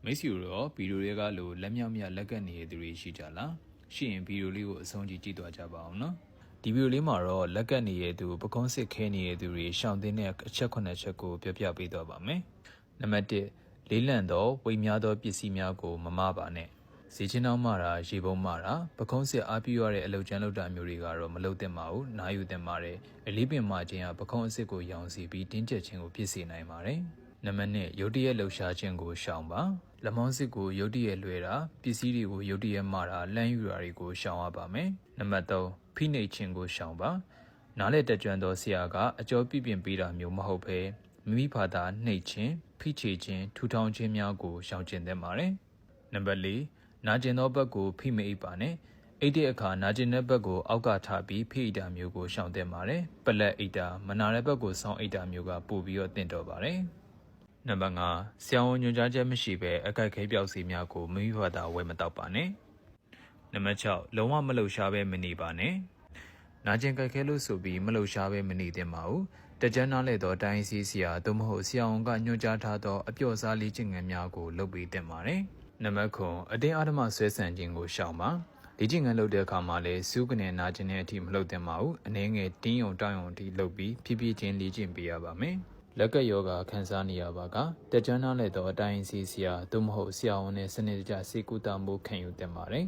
မိတ်ဆွေတို့ဗီဒီယိုတွေကလို့လက်မြောက်မြလက်ကပ်နေတဲ့သူတွေရှိကြလားရှိရင်ဗီဒီယိုလေးကိုအဆုံးကြည့်ကြည့်သွားကြပါအောင်နော်ဒီဗီဒီယိုလေးမှာတော့လက်ကပ်နေတဲ့သူပကုံးစစ်ခဲနေတဲ့သူတွေရှောင်သိတဲ့အချက်9ချက်ကိုပြောပြပေးသွားပါမယ်နံပါတ်1လေးလံသောဝိများသောပစ္စည်းများကိုမမပါနဲ့ဈေးချင်းအောင်မှတာရေပုံးမှတာပကုံးစစ်အားပြရတဲ့အလုပ်ကျန်းလုပ်တာမျိုးတွေကတော့မလုပ်သင့်ပါဘူးနားယူသင့်ပါတယ်အလေးပင်မှခြင်းကပကုံးအစ်စ်ကိုရောင်စီပြီးတင်းကျပ်ခြင်းကိုဖြစ်စေနိုင်ပါတယ်နံပါတ်2ရုတ်တရက်လှုပ်ရှားခြင်းကိုရှောင်ပါလက်မောင်းစစ်ကိုရုတ်တရက်လွှဲတာပစ္စည်းတွေကိုရုတ်တရက်မှတာလှမ်းယူတာတွေကိုရှောင်ရပါမယ်နံပါတ်3ဖိနှိပ်ခြင်းကိုရှောင်ပါနားလေတက်ကြွသောဆရာကအကျော်ပြပြင်ပေးတာမျိုးမဟုတ်ဘဲမိမိဘာသာနှိပ်ခြင်းဖိချေခြင်းထူထောင်ခြင်းများကိုရှောင်ကျဉ်သင့်ပါတယ်နံပါတ်4နာကျင်သောဘက်ကိုဖိမအိပ်ပါနဲ့အိတ်တဲ့အခါနာကျင်တဲ့ဘက်ကိုအောက်ကထားပြီးဖိအိပ်တာမျိုးကိုရှောင်သင့်ပါတယ်ပလက်အိတ်တာမနာတဲ့ဘက်ကိုဆောင်းအိတ်တာမျိုးကပို့ပြီးတော့တင့်တော်ပါတယ်နံပါတ်5ဆရာဝန်ညွှန်ကြားချက်မရှိဘဲအကြိုက်ခဲပြောက်စီများကိုမိမိဘာသာဝယ်မတောက်ပါနဲ့နံပါတ်6လုံးဝမလှုပ်ရှားဘဲမနေပါနဲ့နာကျင်ကြိုက်ခဲလို့ဆိုပြီးမလှုပ်ရှားဘဲမနေသင့်ပါဘူးတကြမ်းနားလေသောတိုင်းစီဆရာသို့မဟုတ်ဆရာဝန်ကညွှန်ကြားထားသောအပျော့စားလေ့ကျင့်ခန်းများကိုလုပ်ပေးသင့်ပါတယ်နံပါတ်9အတင်းအဓမ္မဆွဲဆန့်ခြင်းကိုရှောင်ပါလေ့ကျင့်ခန်းလုပ်တဲ့အခါမှာလည်းစူးကနေနာကျင်တဲ့အထိမလုပ်သင့်ပါဘူးအနည်းငယ်တင်းယုံတောင်းယုံအထိလုပ်ပြီးဖြည်းဖြည်းချင်းလေ့ကျင့်ပေးရပါမယ်လက်ကယောဂခန်းစားနေရပါကတက်ကြွနားလေသောအတိုင်းစီဆရာသို့မဟုတ်ဆရာဝန်နဲ့စနစ်တကျစေကူတာမှုခံယူသင့်ပါတယ်